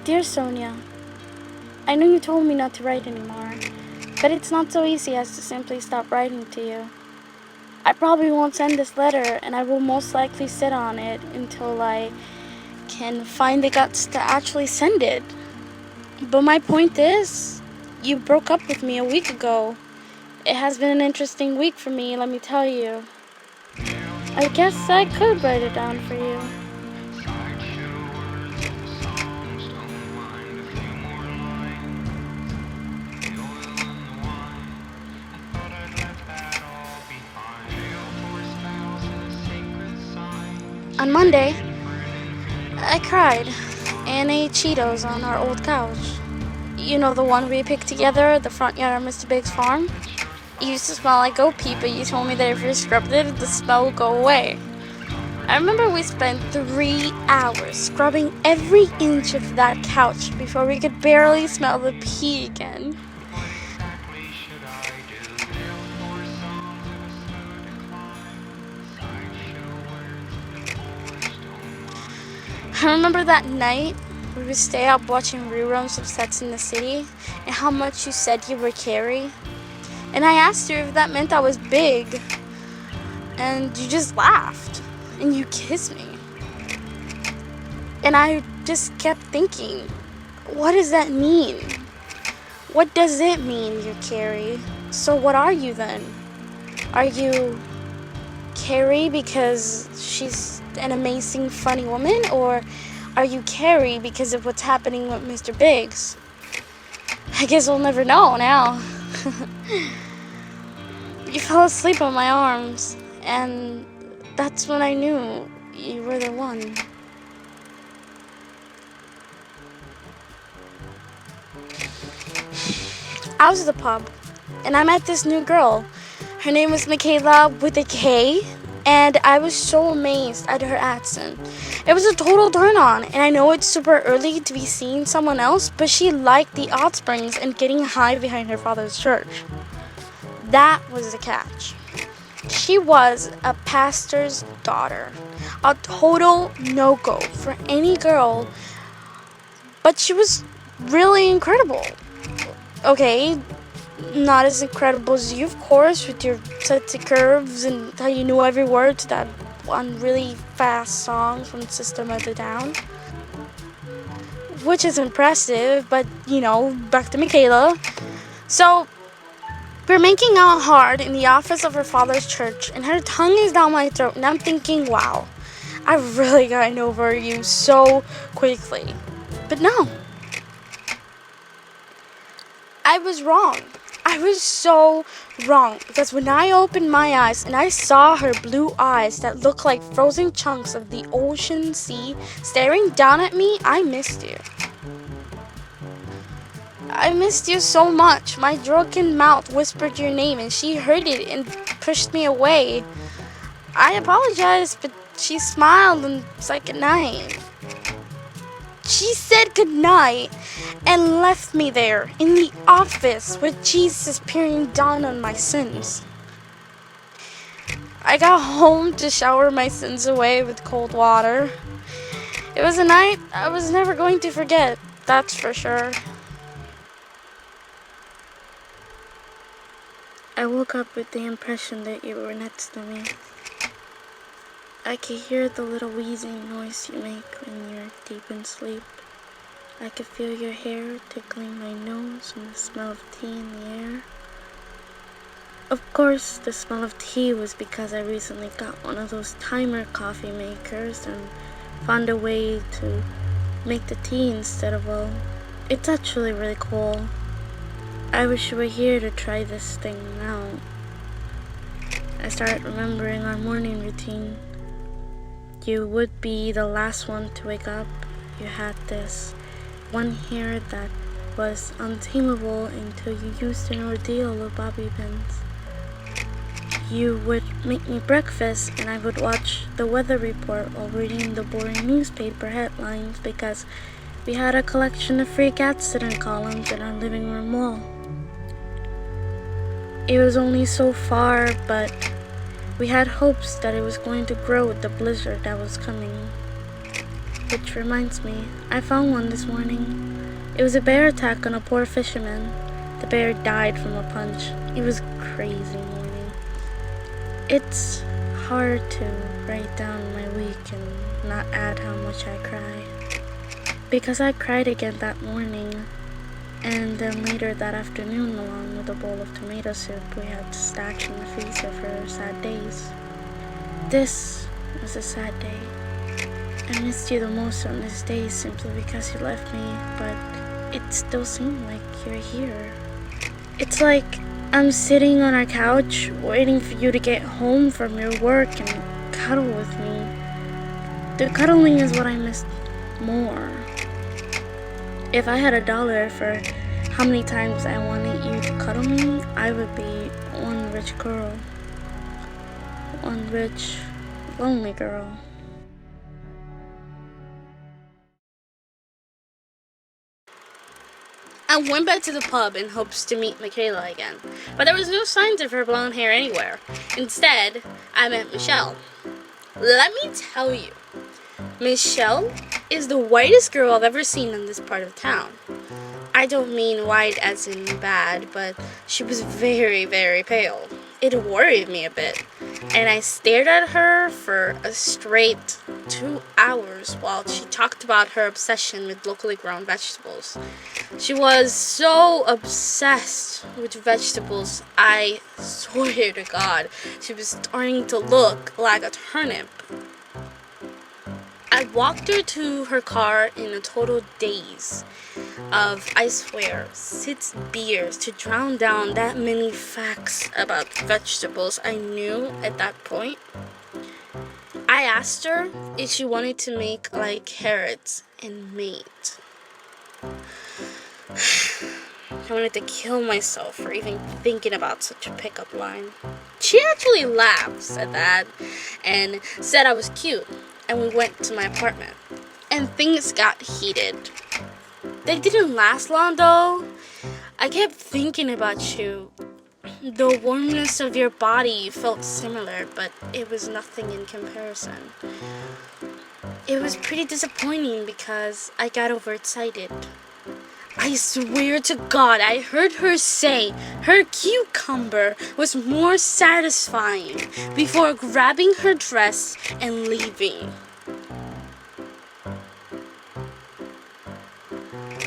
Dear Sonia, I know you told me not to write anymore, but it's not so easy as to simply stop writing to you. I probably won't send this letter, and I will most likely sit on it until I can find the guts to actually send it. But my point is, you broke up with me a week ago. It has been an interesting week for me, let me tell you. I guess I could write it down for you. On Monday, I cried and ate Cheetos on our old couch. You know, the one we picked together at the front yard of Mr. Big's farm? It used to smell like goat pee, but you told me that if you scrubbed it, the smell would go away. I remember we spent 3 hours scrubbing every inch of that couch before we could barely smell the pee again. I remember that night we would stay up watching reruns of Sex in the City and how much you said you were Carrie. And I asked you if that meant I was big, and you just laughed and you kissed me. And I just kept thinking, what does that mean? What does it mean you're Carrie? So what are you then? Are you Carrie because she's an amazing, funny woman, or are you Carrie because of what's happening with Mr. Biggs? I guess we'll never know now. You fell asleep on my arms, and that's when I knew you were the one. I was at the pub, and I met this new girl. Her name was Michaela with a K, and I was so amazed at her accent. It was a total turn on, and I know it's super early to be seeing someone else, but she liked the Offsprings and getting high behind her father's church. That was the catch. She was a pastor's daughter, a total no-go for any girl, but she was really incredible. Okay, not as incredible as you, of course, with your sexy curves and how you knew every word to that one really fast song from System of a Down. Which is impressive, but, you know, back to Michaela. So, we're making out hard in the office of her father's church, and her tongue is down my throat, and I'm thinking, wow, I've really gotten over you so quickly. But no. I was wrong. I was so wrong, because when I opened my eyes and I saw her blue eyes that looked like frozen chunks of the ocean sea staring down at me, I missed you. I missed you so much. My drunken mouth whispered your name and she heard it and pushed me away. I apologized, but she smiled and said goodnight. She said goodnight and left me there in the office with Jesus peering down on my sins. I got home to shower my sins away with cold water. It was a night I was never going to forget, that's for sure. I woke up with the impression that you were next to me. I could hear the little wheezing noise you make when you're deep in sleep. I could feel your hair tickling my nose and the smell of tea in the air. Of course, the smell of tea was because I recently got one of those timer coffee makers and found a way to make the tea instead of oil. It's actually really cool. I wish you were here to try this thing now. I started remembering our morning routine. You would be the last one to wake up. You had this one hair that was untamable until you used an ordeal of bobby pins. You would make me breakfast and I would watch the weather report while reading the boring newspaper headlines because we had a collection of freak accident columns in our living room wall. It was only so far, but we had hopes that it was going to grow with the blizzard that was coming. Which reminds me, I found one this morning. It was a bear attack on a poor fisherman. The bear died from a punch. It was crazy morning. It's hard to write down my week and not add how much I cry. Because I cried again that morning, and then later that afternoon, along with a bowl of tomato soup we had stashed in the freezer for sad days. This was a sad day. I missed you the most on this day simply because you left me, but it still seemed like you're here. It's like I'm sitting on our couch waiting for you to get home from your work and cuddle with me. The cuddling is what I miss more. If I had $1 for how many times I wanted you to cuddle me, I would be one rich girl. One rich, lonely girl. I went back to the pub in hopes to meet Michaela again, but there was no signs of her blonde hair anywhere. Instead, I met Michelle. Let me tell you, Michelle is the whitest girl I've ever seen in this part of town. I don't mean white as in bad, but she was very, very pale. It worried me a bit, and I stared at her for a straight 2 hours while she talked about her obsession with locally grown vegetables. She was so obsessed with vegetables, I swear to God, she was starting to look like a turnip. I walked her to her car in a total daze of, I swear, 6 beers to drown down that many facts about vegetables I knew at that point. I asked her if she wanted to make like carrots and mate. I wanted to kill myself for even thinking about such a pickup line. She actually laughs at that and said I was cute, and we went to my apartment, and things got heated. They didn't last long though. I kept thinking about you. The warmness of your body felt similar, but it was nothing in comparison. It was pretty disappointing because I got overexcited. I swear to God, I heard her say her cucumber was more satisfying before grabbing her dress and leaving.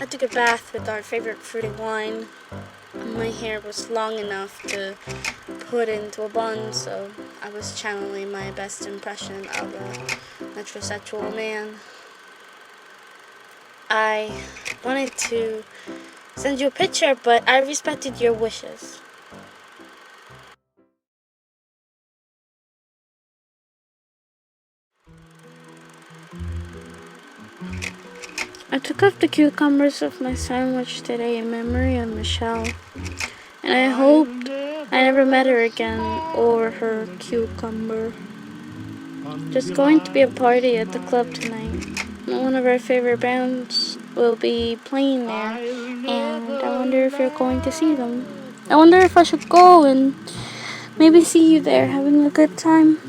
I took a bath with our favorite fruity wine. My hair was long enough to put into a bun, so I was channeling my best impression of a metrosexual man. I wanted to send you a picture, but I respected your wishes. I took off the cucumbers of my sandwich today in memory of Michelle, and I hoped I never met her again or her cucumber. There's going to be a party at the club tonight. One of our favorite bands will be playing there, and I wonder if you're going to see them. I wonder if I should go and maybe see you there having a good time.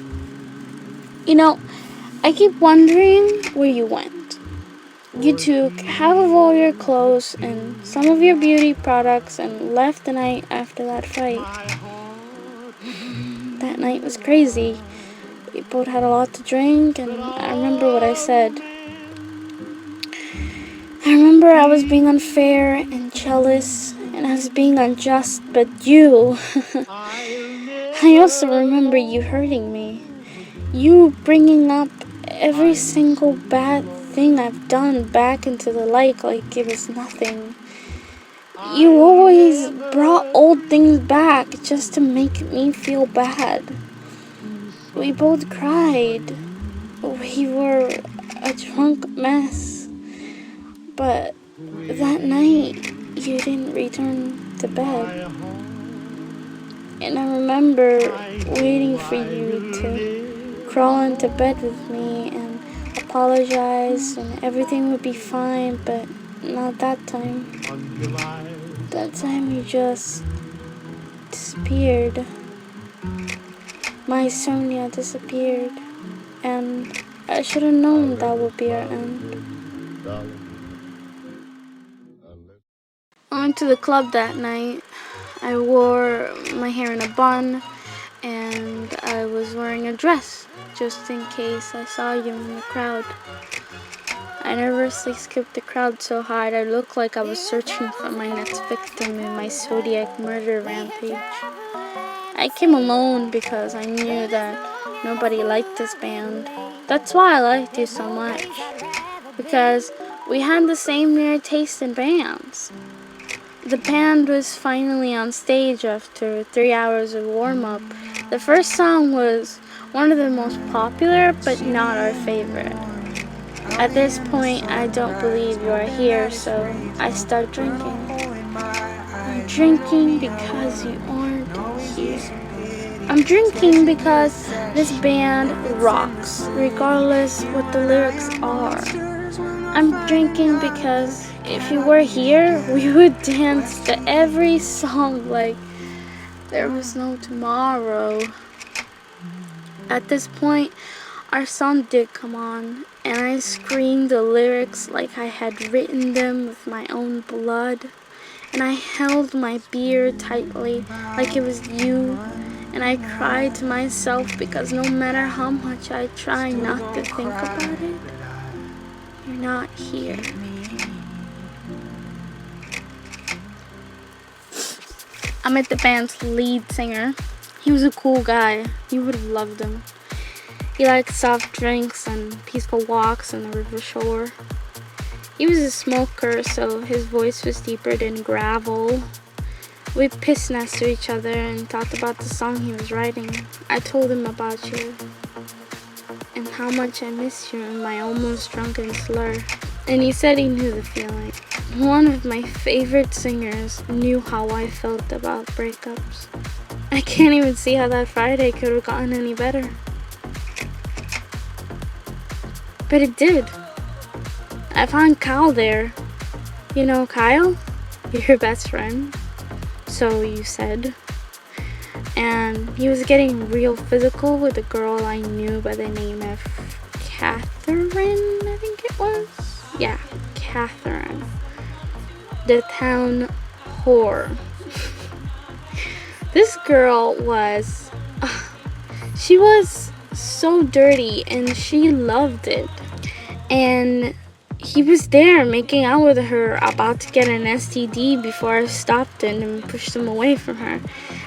You know, I keep wondering where you went. You took half of all your clothes and some of your beauty products and left the night after that fight. That night was crazy. We both had a lot to drink, and I remember what I said. I remember I was being unfair and jealous, and I was being unjust, but you... I also remember you hurting me. You bringing up every single bad thing I've done back into the light like it was nothing. You always brought old things back just to make me feel bad. We both cried. We were a drunk mess. But that night, you didn't return to bed. And I remember waiting for you to crawl into bed with me and apologize and everything would be fine, but not that time. That time you just disappeared. My Zonia disappeared, and I should have known that would be our end. I went to the club that night. I wore my hair in a bun and I was wearing a dress just in case I saw you in the crowd. I nervously skipped the crowd so hard I looked like I was searching for my next victim in my Zodiac murder rampage. I came alone because I knew that nobody liked this band. That's why I liked you so much. Because we had the same weird taste in bands. The band was finally on stage after 3 hours of warm-up. The first song was one of the most popular, but not our favorite. At this point, I don't believe you are here, so I start drinking. I'm drinking because you aren't here. I'm drinking because this band rocks, regardless what the lyrics are. I'm drinking because if you were here, we would dance to every song like there was no tomorrow. At this point, our song did come on, and I screamed the lyrics like I had written them with my own blood. And I held my beer tightly like it was you. And I cried to myself because no matter how much I try not to think about it, you're not here. I met the band's lead singer. He was a cool guy. You would have loved him. He liked soft drinks and peaceful walks on the river shore. He was a smoker, so his voice was deeper than gravel. We pissed next to each other and talked about the song he was writing. I told him about you and how much I miss you in my almost drunken slur. And he said he knew the feeling. One of my favorite singers knew how I felt about breakups. I can't even see how that Friday could have gotten any better. But it did. I found Kyle there. You know Kyle? Your best friend. So you said. And he was getting real physical with a girl I knew by the name of Catherine, I think it was. Yeah, Catherine. The town whore. This girl was... she was so dirty and she loved it. And he was there making out with her, about to get an STD before I stopped him and pushed him away from her.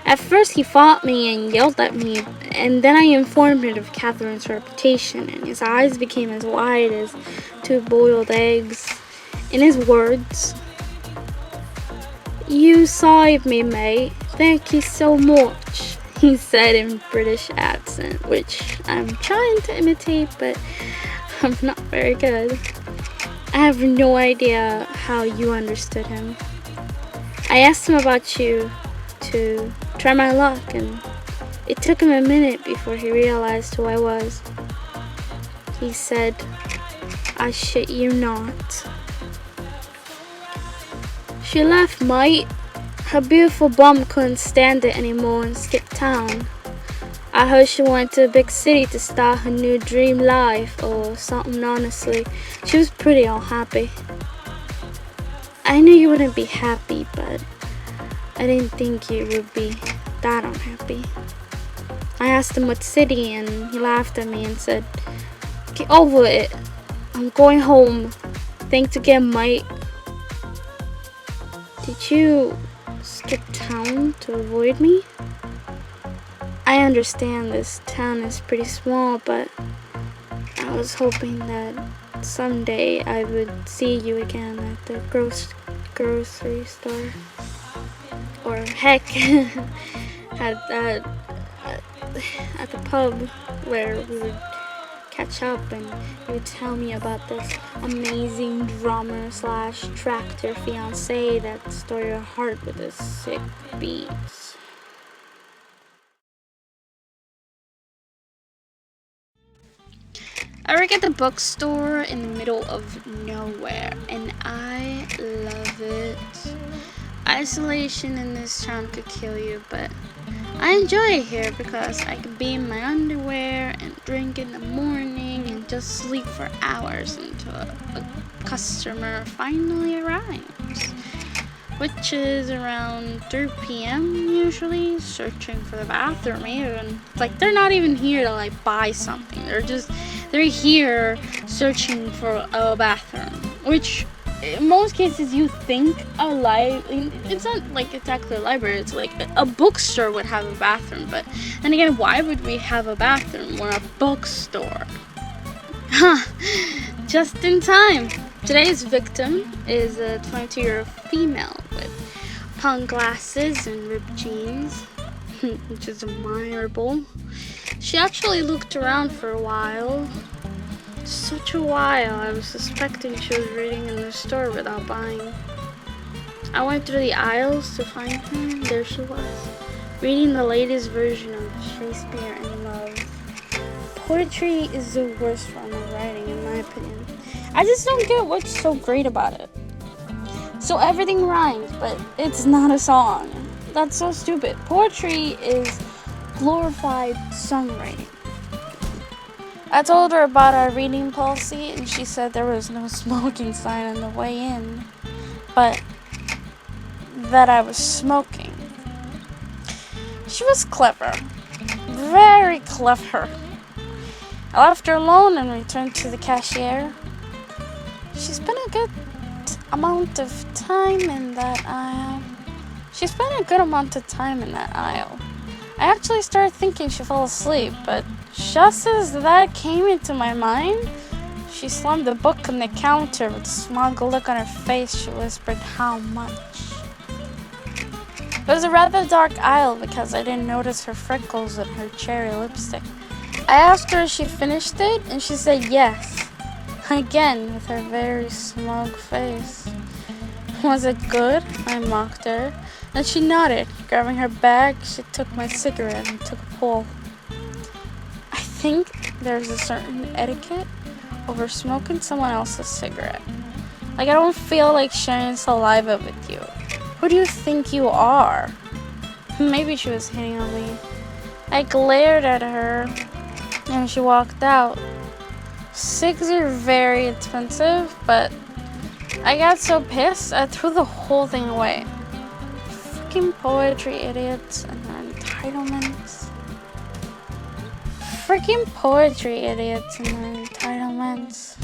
At first he fought me and yelled at me, and then I informed him of Catherine's reputation, and his eyes became as wide as 2 boiled eggs. In his words, "You saved me, mate. Thank you so much," he said in British accent, which I'm trying to imitate, but I'm not very good. I have no idea how you understood him. I asked him about you to try my luck, and it took him a minute before he realized who I was. He said, "I shit you not." She left, mate. Her beautiful bum couldn't stand it anymore and skipped town. I heard she went to a big city to start her new dream life or something, honestly. She was pretty unhappy. I knew you wouldn't be happy, but I didn't think you would be that unhappy. I asked him what city, and he laughed at me and said, "Get over it. I'm going home. Thanks again, mate." Did you skip town to avoid me? I understand this town is pretty small, but I was hoping that someday I would see you again at the grocery store. Or heck, at the pub where we would catch up and you would tell me about this amazing drummer / tractor fiance that stole your heart with his sick beats. I work at the bookstore in the middle of nowhere, and I love it. Isolation in this town could kill you, but I enjoy it here because I can be in my underwear and drink in the morning and just sleep for hours until a customer finally arrives, which is around 3 p.m. usually, searching for the bathroom even. It's like they're not even here to like buy something. They're here searching for a bathroom, which in most cases you think it's not like exactly a library, it's like a bookstore would have a bathroom, but then again, why would we have a bathroom or a bookstore? Just in time. Today's victim is a 22-year-old female with punk glasses and ripped jeans, which is admirable. She actually looked around for a while. Such a while. I was suspecting she was reading in the store without buying. I went through the aisles to find her, and there she was, reading the latest version of Shakespeare in Love. Poetry is the worst form of writing, in my opinion. I just don't get what's so great about it. So everything rhymes, but it's not a song. That's so stupid. Poetry is glorified songwriting. I told her about our reading policy, and she said there was no smoking sign on the way in, but that I was smoking. She was clever. Very clever. I left her alone and returned to the cashier. She spent a good amount of time in that aisle. I actually started thinking she fell asleep, but just as that came into my mind, she slammed the book on the counter with a smug look on her face. She whispered, "How much?" It was a rather dark aisle because I didn't notice her freckles and her cherry lipstick. I asked her if she finished it, and she said yes. Again, with her very smug face. Was it good? I mocked her. And she nodded. Grabbing her bag, she took my cigarette and took a pull. I think there's a certain etiquette over smoking someone else's cigarette. Like, I don't feel like sharing saliva with you. Who do you think you are? Maybe she was hitting on me. I glared at her, and she walked out. Cigs are very expensive, but I got so pissed, I threw the whole thing away. Freaking poetry idiots and their entitlements. Freaking poetry idiots and their entitlements.